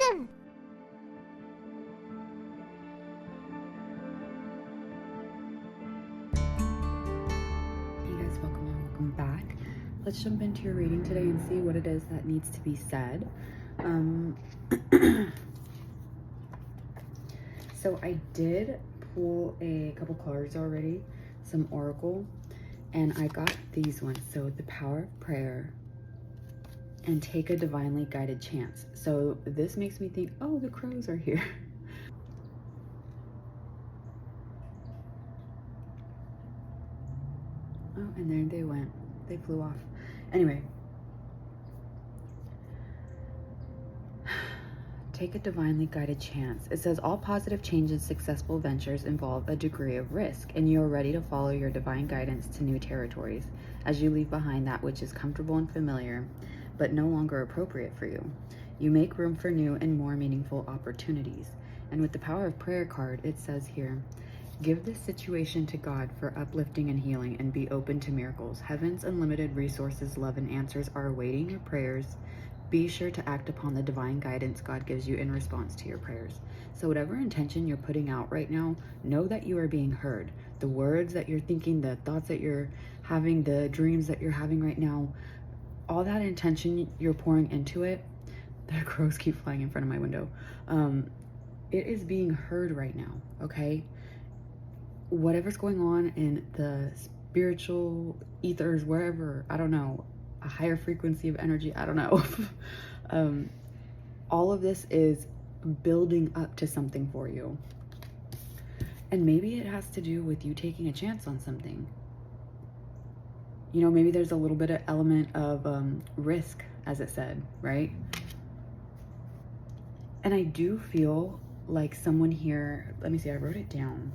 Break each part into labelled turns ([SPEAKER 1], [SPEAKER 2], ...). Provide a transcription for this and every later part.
[SPEAKER 1] guys, welcome back. Let's jump into your reading today and see what it is that needs to be said. So I did pull a couple cards already, some oracle, and I got these ones. So the power of prayer and take a divinely guided chance. So this makes me think, oh, the crows are here. Oh, and there they went. They flew off. Anyway. Take a divinely guided chance. It says all positive changes, successful ventures involve a degree of risk, and you are ready to follow your divine guidance to new territories as you leave behind that which is comfortable and familiar, but no longer appropriate for you. You make room for new and more meaningful opportunities. And with the power of prayer card, it says here, give this situation to God for uplifting and healing, and be open to miracles. Heaven's unlimited resources, love, and answers are awaiting your prayers. Be sure to act upon the divine guidance God gives you in response to your prayers. So whatever intention you're putting out right now, know that you are being heard. The words that you're thinking, the thoughts that you're having, the dreams that you're having right now, all that intention you're pouring into it, the crows keep flying in front of my window. It is being heard right now, okay? Whatever's going on in the spiritual ethers, wherever, I don't know, a higher frequency of energy, I don't know. All of this is building up to something for you. And maybe it has to do with you taking a chance on something. You know, maybe there's a little bit of element of risk, as it said, right? And I do feel like someone here, let me see, I wrote it down.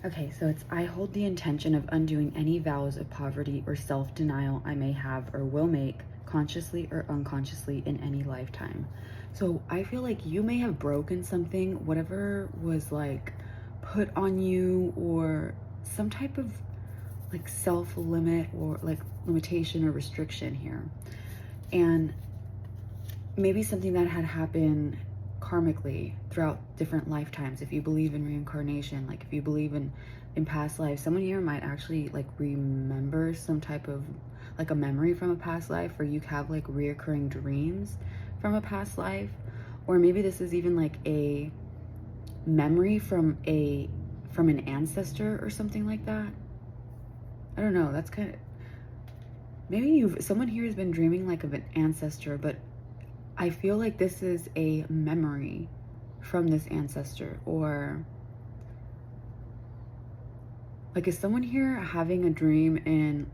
[SPEAKER 1] Okay, so it's, I hold the intention of undoing any vows of poverty or self-denial I may have or will make, consciously or unconsciously, in any lifetime. So I feel like you may have broken something, whatever was like put on you, or some type of like self-limit or like limitation or restriction here. And maybe something that had happened karmically throughout different lifetimes. If you believe in reincarnation, like if you believe in past lives, someone here might actually like remember some type of like a memory from a past life, or you have like reoccurring dreams from a past life, or maybe this is even like a memory from an ancestor or something like that. I don't know, that's kind of, maybe someone here has been dreaming like of an ancestor, but I feel like this is a memory from this ancestor. Or like, is someone here having a dream in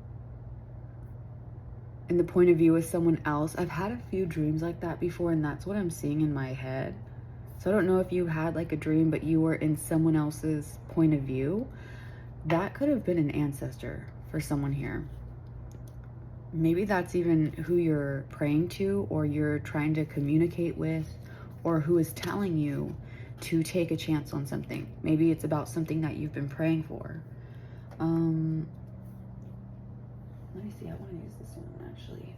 [SPEAKER 1] the point of view of someone else? I've had a few dreams like that before, and that's what I'm seeing in my head. So I don't know if you had like a dream but you were in someone else's point of view. That could have been an ancestor for someone here. Maybe that's even who you're praying to, or you're trying to communicate with, or who is telling you to take a chance on something. Maybe it's about something that you've been praying for. Let me see, I want to use this one actually.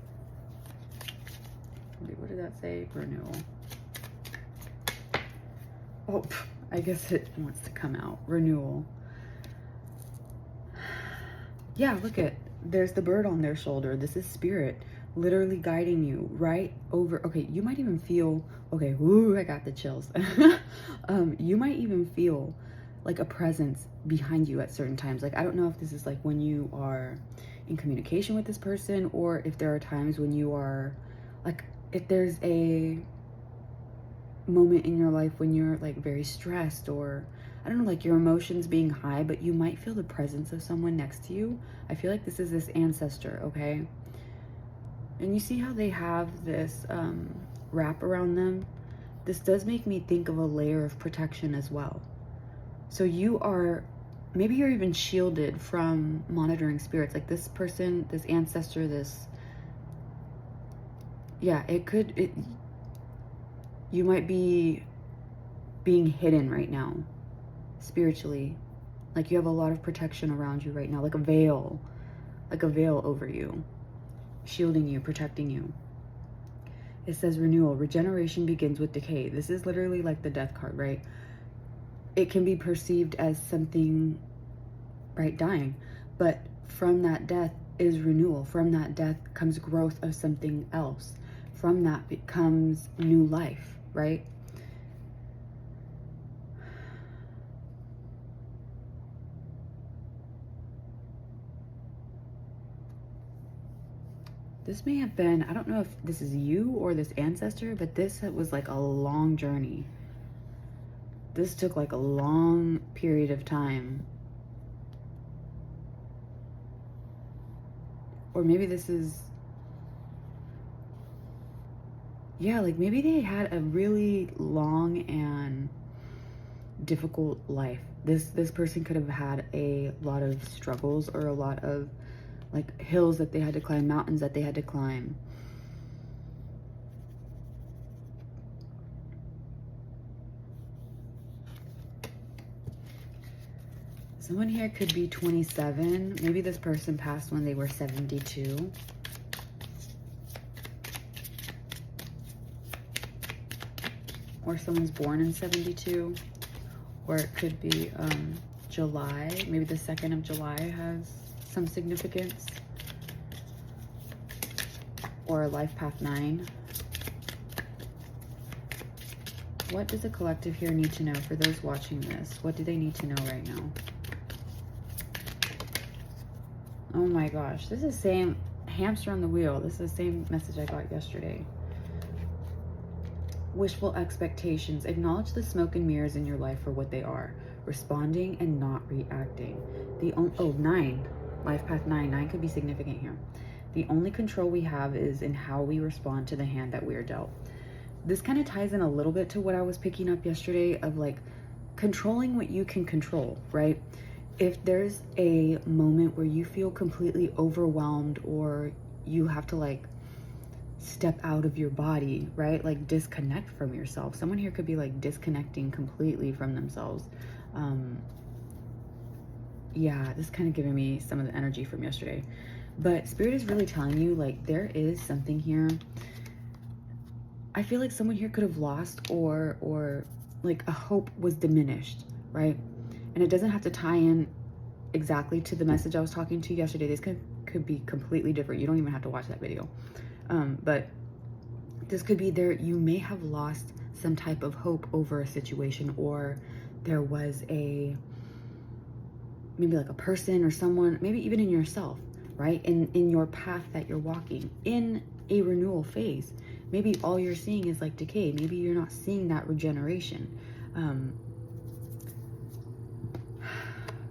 [SPEAKER 1] Wait, what did that say? Renewal. Oh, I guess it wants to come out. Renewal. Yeah, look at, there's the bird on their shoulder. This is spirit literally guiding you right over. Okay, you might even feel, okay, ooh, I got the chills. You might even feel like a presence behind you at certain times. Like, I don't know if this is like when you are in communication with this person, or if there are times when you are like, if there's a moment in your life when you're like very stressed, or I don't know, like your emotions being high, but you might feel the presence of someone next to you. I feel like this is this ancestor, okay? And you see how they have this wrap around them? This does make me think of a layer of protection as well. So you are, maybe you're even shielded from monitoring spirits. Like this person, this ancestor, this, yeah, you might be being hidden right now, spiritually. Like you have a lot of protection around you right now, like a veil over you, shielding you, protecting you. It says renewal. Regeneration begins with decay. This is literally like the death card, right? It can be perceived as something, right, dying. But from that death is renewal. From that death comes growth of something else. From that becomes new life, right? This may have been, I don't know if this is you or this ancestor, but this was like a long journey. This took like a long period of time. Or maybe this is, yeah, like maybe they had a really long and difficult life. This person could have had a lot of struggles or a lot of like hills that they had to climb, mountains that they had to climb. Someone here could be 27. Maybe this person passed when they were 72. Or someone's born in 72. Or it could be July. Maybe the 2nd of July has some significance. Or life path 9. What does the collective here need to know for those watching this? What do they need to know right now? Oh my gosh, this is the same hamster on the wheel. This is the same message I got yesterday. Wishful expectations. Acknowledge the smoke and mirrors in your life for what they are. Responding and not reacting. 9. Life path 9. 9 could be significant here. The only control we have is in how we respond to the hand that we are dealt. This kind of ties in a little bit to what I was picking up yesterday of like controlling what you can control, right? If there's a moment where you feel completely overwhelmed or you have to like step out of your body, right? Like disconnect from yourself. Someone here could be like disconnecting completely from themselves. Yeah, this is kind of giving me some of the energy from yesterday. But Spirit is really telling you like there is something here. I feel like someone here could have lost or like a hope was diminished, right? And it doesn't have to tie in exactly to the message I was talking to yesterday. This could be completely different. You don't even have to watch that video. But this could be there. You may have lost some type of hope over a situation, or there was maybe like a person or someone, maybe even in yourself, right? In your path that you're walking in a renewal phase. Maybe all you're seeing is like decay. Maybe you're not seeing that regeneration.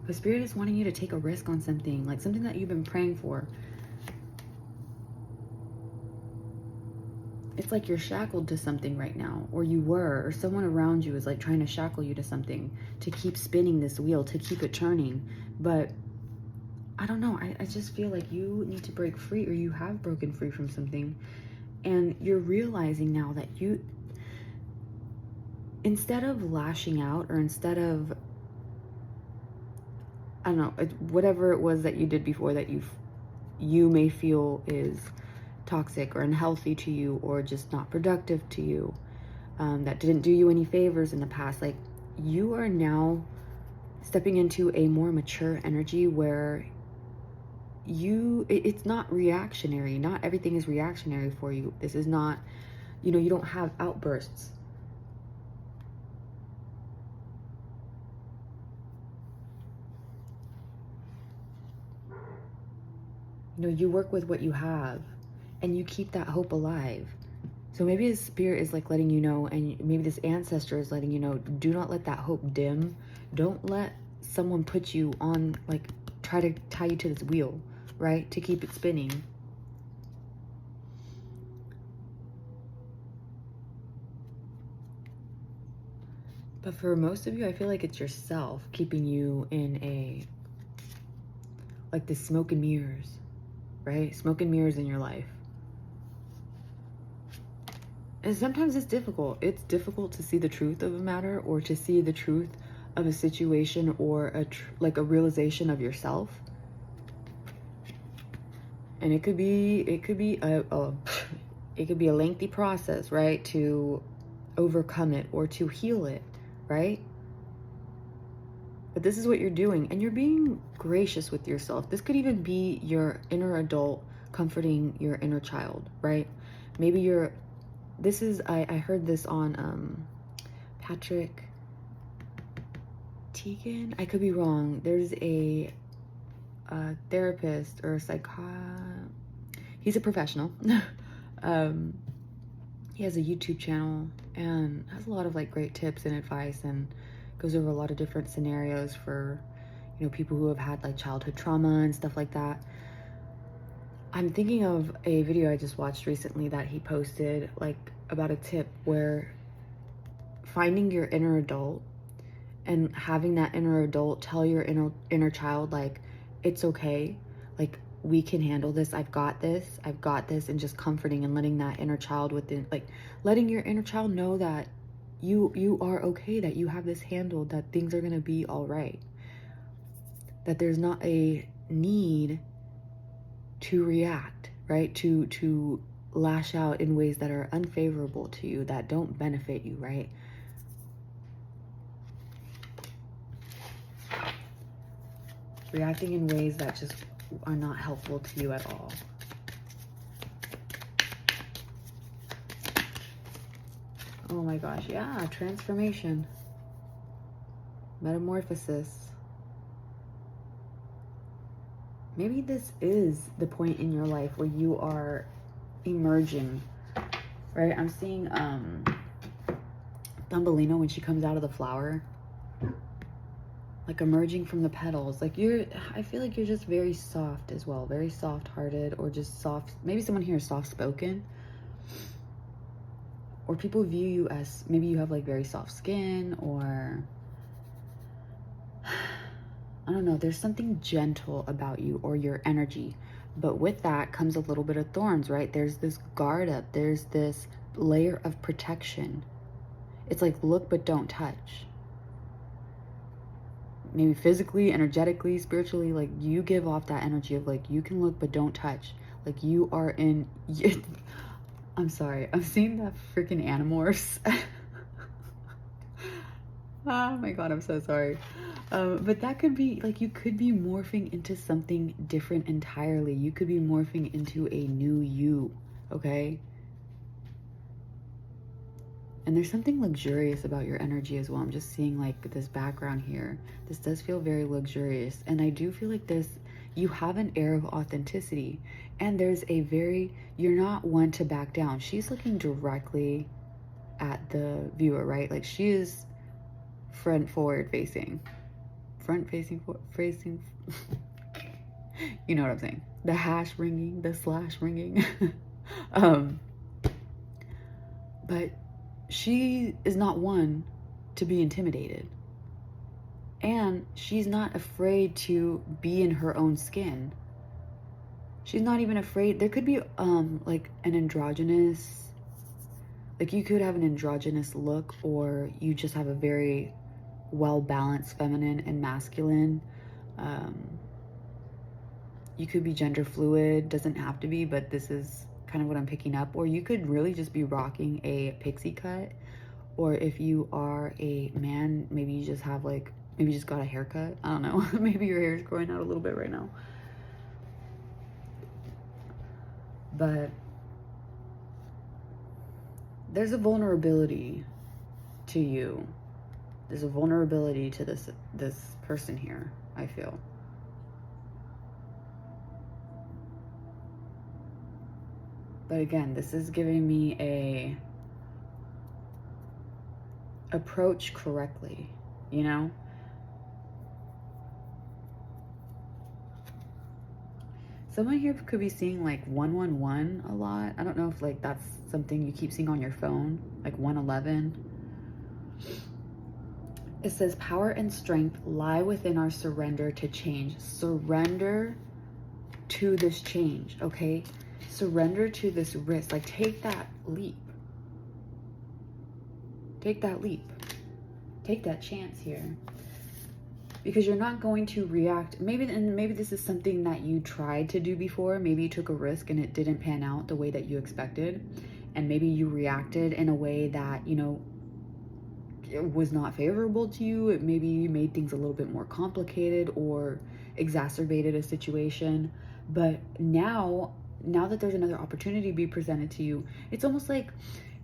[SPEAKER 1] But Spirit is wanting you to take a risk on something, like something that you've been praying for. It's like you're shackled to something right now, or you were, or someone around you is like trying to shackle you to something to keep spinning this wheel, to keep it turning. But I don't know. I just feel like you need to break free, or you have broken free from something. And you're realizing now that you, instead of lashing out, or instead of, I don't know, whatever it was that you did before that you may feel is toxic or unhealthy to you, or just not productive to you, that didn't do you any favors in the past, like you are now stepping into a more mature energy where it's not reactionary. Not everything is reactionary for you. This is not, you don't have outbursts. You work with what you have and you keep that hope alive. So maybe this Spirit is like letting you know, and maybe this ancestor is letting you know, do not let that hope dim. Don't let someone put you on, like, try to tie you to this wheel, right? To keep it spinning. But for most of you, I feel like it's yourself keeping you in like the smoke and mirrors, right? Smoke and mirrors in your life. And sometimes it's difficult. It's difficult to see the truth of a matter, or to see the truth of a situation, or like a realization of yourself. And it could be it could be a lengthy process, right, to overcome it or to heal it, right? But this is what you're doing, and you're being gracious with yourself. This could even be your inner adult comforting your inner child, right? Maybe I heard this on Patrick Teagan. I could be wrong. There's a therapist or a he's a professional. He has a YouTube channel and has a lot of like great tips and advice, and goes over a lot of different scenarios for, you know, people who have had like childhood trauma and stuff like that. I'm thinking of a video I just watched recently that he posted, like about a tip where finding your inner adult and having that inner adult tell your inner child, like, it's okay, like, we can handle this, I've got this, and just comforting and letting that inner child within, like, letting your inner child know that you are okay, that you have this handled, that things are gonna be all right, that there's not a need to react, right, to lash out in ways that are unfavorable to you, that don't benefit you, right? Reacting in ways that just are not helpful to you at all. Oh my gosh, yeah, transformation, metamorphosis. Maybe this is the point in your life where you are emerging, right? I'm seeing Thumbelina when she comes out of the flower, like emerging from the petals. Like I feel like you're just very soft as well, very soft-hearted, or just soft. Maybe someone here is soft-spoken, or people view you as, maybe you have like very soft skin, or I don't know, there's something gentle about you or your energy. But with that comes a little bit of thorns, right? There's this guard up, there's this layer of protection. It's like, look but don't touch. Maybe physically, energetically, spiritually, like you give off that energy of like, you can look but don't touch. Like you are in, I'm sorry, I'm seeing that freaking Animorphs. Oh my God, I'm so sorry. But that could be like, you could be morphing into something different entirely. You could be morphing into a new you, okay? And there's something luxurious about your energy as well. I'm just seeing like this background here. This does feel very luxurious. And I do feel like you have an air of authenticity. And there's you're not one to back down. She's looking directly at the viewer, right? Like she is front facing. You know what I'm saying? The hash ringing, the slash ringing. But she is not one to be intimidated. And she's not afraid to be in her own skin. She's not even afraid. There could be like an androgynous, like you could have an androgynous look, or you just have a very well-balanced feminine and masculine. You could be gender fluid, doesn't have to be, but this is kind of what I'm picking up. Or you could really just be rocking a pixie cut. Or if you are a man, maybe you just have like, maybe you just got a haircut. I don't know. Maybe your hair is growing out a little bit right now. But there's a vulnerability to you. There's a vulnerability to this person here, I feel. But again, this is giving me a approach correctly, you know? Someone here could be seeing like 111 a lot. I don't know if like that's something you keep seeing on your phone, like 111. It says power and strength lie within our surrender to change. Surrender to this change, okay? Surrender to this risk. Like take that leap. Take that leap. Take that chance here. because you're not going to react. Maybe this is something that you tried to do before. Maybe you took a risk and it didn't pan out the way that you expected, and maybe you reacted in a way that, you know, it was not favorable to you. Maybe you made things a little bit more complicated or exacerbated a situation. But now that there's another opportunity to be presented to you, it's almost like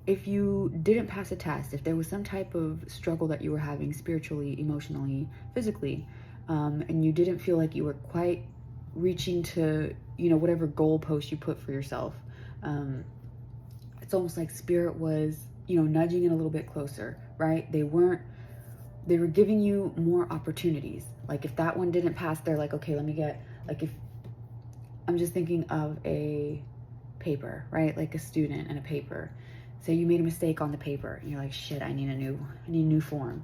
[SPEAKER 1] if you didn't pass a test, if there was some type of struggle that you were having spiritually, emotionally, physically, and you didn't feel like you were quite reaching to, you know, whatever goalpost you put for yourself, it's almost like spirit was, you know, nudging it a little bit closer, right? They were giving you more opportunities. Like if that one didn't pass, they're like, okay, let me get, like, if I'm just thinking of a paper, right? Like a student and a paper. Say you made a mistake on the paper and you're like, shit, I need a new form.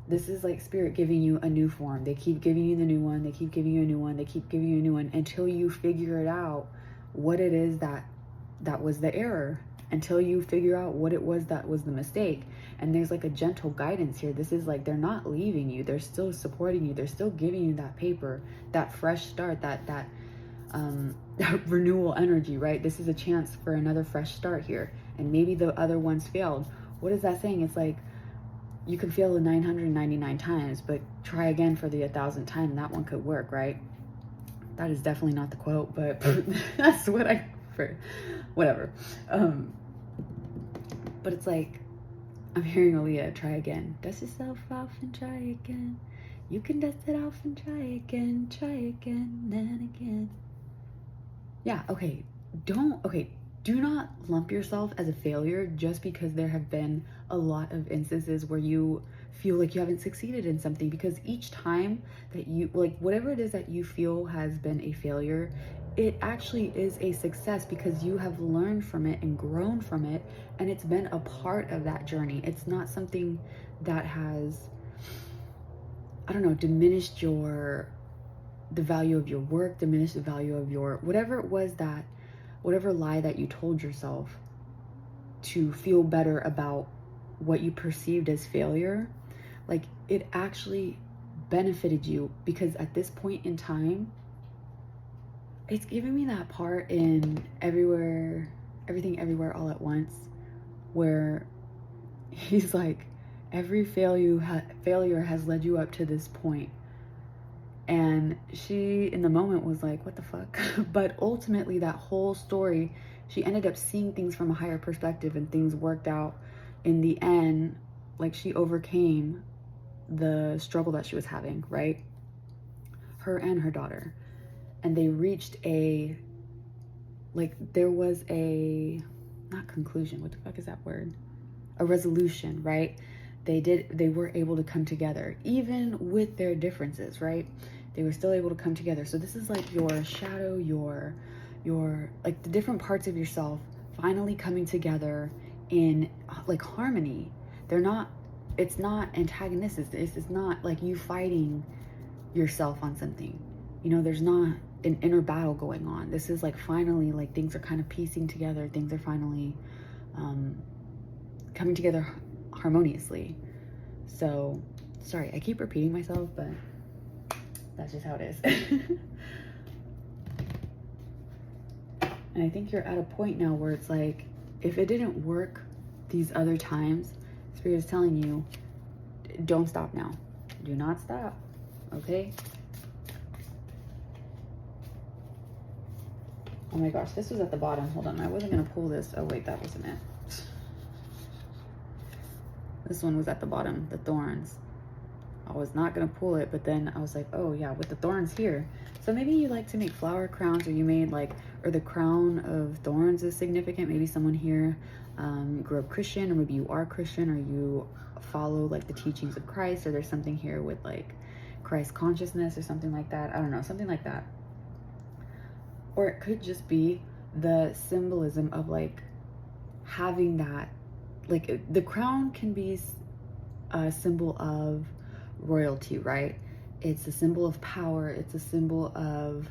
[SPEAKER 1] This is like spirit giving you a new form. They keep giving you the new one. They keep giving you a new one. They keep giving you a new one until you figure it out what it is that was the error, until you figure out what it was that was the mistake. And there's like a gentle guidance here. This is like, they're not leaving you. They're still supporting you. They're still giving you that paper, that fresh start, that renewal energy, right? This is a chance for another fresh start here. And maybe the other ones failed. What is that saying? It's like, you can fail 999 times, but try again for the 1,000th time. That one could work, right? That is definitely not the quote, but that's what whatever. But it's like, I'm hearing Aaliyah, try again. Dust yourself off and try again. You can dust it off and try again, and again. Yeah, okay. Do not lump yourself as a failure just because there have been a lot of instances where you feel like you haven't succeeded in something, because each time that you, like, whatever it is that you feel has been a failure, it actually is a success because you have learned from it and grown from it, and it's been a part of that journey. It's not something that has, I don't know, diminished the value of your work, diminished the value of your, whatever it was that, whatever lie that you told yourself to feel better about what you perceived as failure, like, it actually benefited you, because at this point in time, it's giving me that part in Everything Everywhere All at Once, where he's like, every failure has led you up to this point. And she, in the moment, was like, what the fuck? But ultimately, that whole story, she ended up seeing things from a higher perspective, and things worked out in the end. Like, she overcame the struggle that she was having, right? Her and her daughter. And they reached there was not conclusion, what the fuck is that word? A resolution, right? They were able to come together, even with their differences, right? They were still able to come together. So this is like your shadow, your like the different parts of yourself finally coming together in like harmony. It's not antagonistic. It's not like you fighting yourself on something. You know, there's not an inner battle going on. This is like finally, like, things are kind of piecing together. Things are finally coming together harmoniously. So, sorry, I keep repeating myself, but that's just how it is. And I think you're at a point now where it's like, if it didn't work these other times, Spirit is telling you, don't stop now. Do not stop, okay? Oh my gosh, this was at the bottom. Hold on, I wasn't gonna pull this. Oh wait, that wasn't it. This one was at the bottom, the thorns. I was not gonna pull it, but then I was like, oh yeah, with the thorns here. So maybe you like to make flower crowns, or you made like, or the crown of thorns is significant. Maybe someone here grew up Christian, or maybe you are Christian, or you follow like the teachings of Christ, or there's something here with like Christ consciousness or something like that. I don't know, something like that. Or it could just be the symbolism of like having that, like the crown can be a symbol of royalty, right? It's a symbol of power. It's a symbol of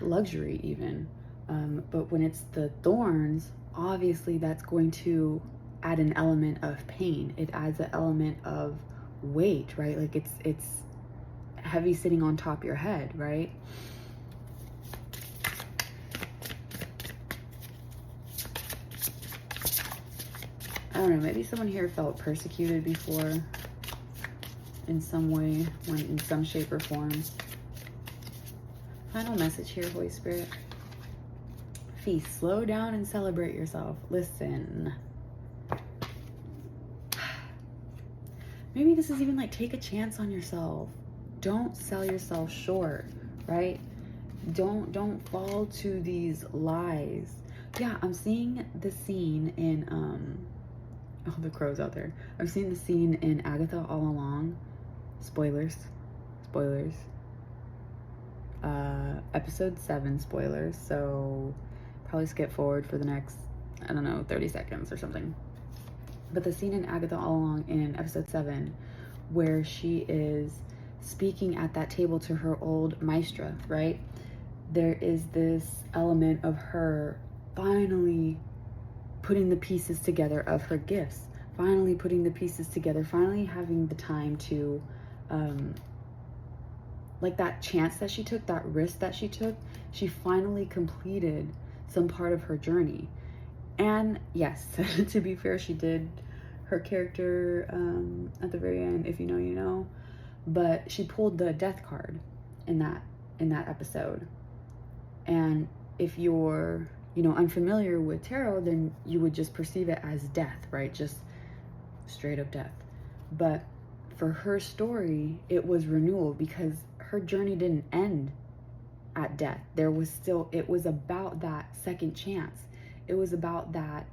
[SPEAKER 1] luxury even. But when it's the thorns, obviously that's going to add an element of pain. It adds an element of weight, right? Like it's heavy sitting on top of your head, right? I don't know, maybe someone here felt persecuted before in some way, in some shape or form. Final message here, Holy Spirit. Feast, slow down and celebrate yourself. Listen. Maybe this is even like, take a chance on yourself. Don't sell yourself short, right? Don't fall to these lies. Yeah, I'm seeing the scene in oh, the crows out there. I'm seeing the scene in Agatha All Along. Spoilers. Episode 7 spoilers, so probably skip forward for the next, I don't know, 30 seconds or something. But the scene in Agatha All Along in episode 7 where she is speaking at that table to her old maestra, right? There is this element of her finally putting the pieces together of her gifts, finally putting the pieces together, finally having the time to like that chance that she took, that risk that she took, she finally completed some part of her journey. And yes, to be fair, she did her character at the very end, if you know, you know, but she pulled the death card in that episode. And if you're, you know, unfamiliar with tarot, then you would just perceive it as death, right? Just straight up death. But for her story, it was renewal, because her journey didn't end at death. There was still, it was about that second chance. It was about that,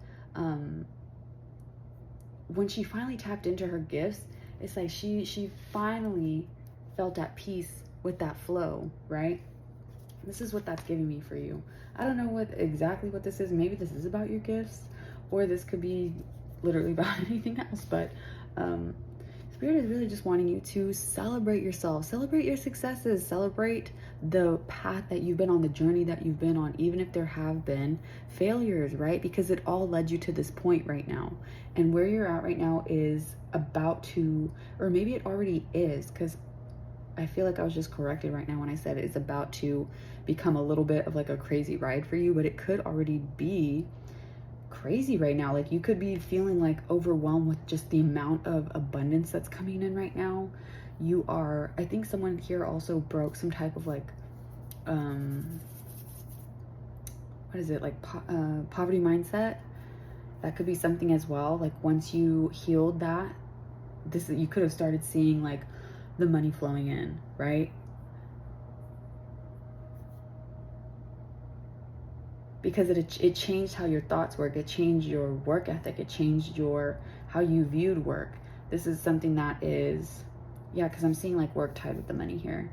[SPEAKER 1] when she finally tapped into her gifts, it's like she finally felt at peace with that flow, right? This is what that's giving me for you. I don't know exactly what this is. Maybe this is about your gifts, or this could be literally about anything else, but Spirit is really just wanting you to celebrate yourself, celebrate your successes, celebrate the path that you've been on, the journey that you've been on, even if there have been failures, right? Because it all led you to this point right now. And where you're at right now is about to, or maybe it already is, because I feel like I was just corrected right now when I said it's about to become a little bit of like a crazy ride for you, but it could already be crazy right now. Like you could be feeling like overwhelmed with just the amount of abundance that's coming in right now. You are, I think someone here also broke some type of like what is it, like poverty mindset. That could be something as well. Like once you healed that, you could have started seeing like the money flowing in, right? Because it changed how your thoughts work. It changed your work ethic. It changed how you viewed work. This is something that is, yeah, because I'm seeing like work tied with the money here.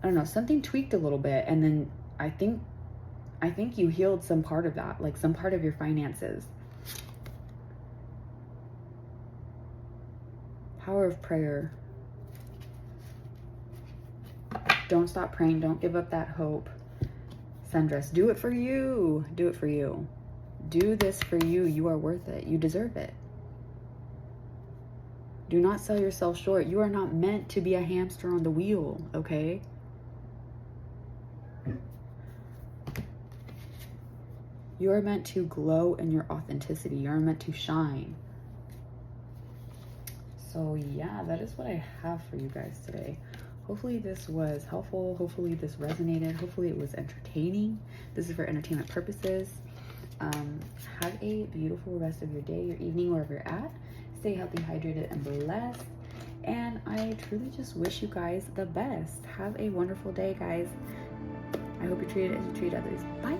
[SPEAKER 1] I don't know, something tweaked a little bit, and then I think you healed some part of that, like some part of your finances. Power of prayer. Don't stop praying. Don't give up that hope. Sundress, do it for you. Do it for you. Do this for you. You are worth it. You deserve it. Do not sell yourself short. You are not meant to be a hamster on the wheel, okay? You are meant to glow in your authenticity. You are meant to shine. So yeah, that is what I have for you guys today. Hopefully this was helpful. Hopefully this resonated. Hopefully it was entertaining. This is for entertainment purposes. Have a beautiful rest of your day, your evening, wherever you're at. Stay healthy, hydrated, and blessed. And I truly just wish you guys the best. Have a wonderful day, guys. I hope you're treated as you treat others. Bye.